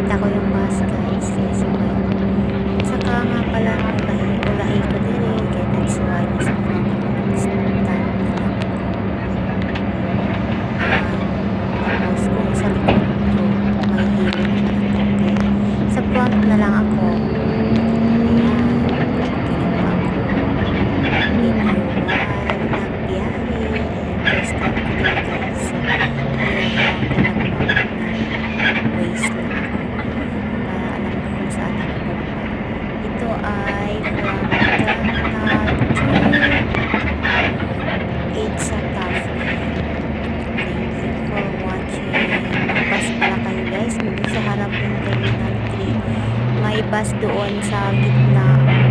nakita ko yung bus guys, kaya sumay ko. Saka nga pala ulahi ko din eh, kaya that's why nasa front ako nag-stand na lang ako. Tapos kung sa likod ko, may hilo naman ako. Okay. Sa front na lang ako. Bus doon sa gitna.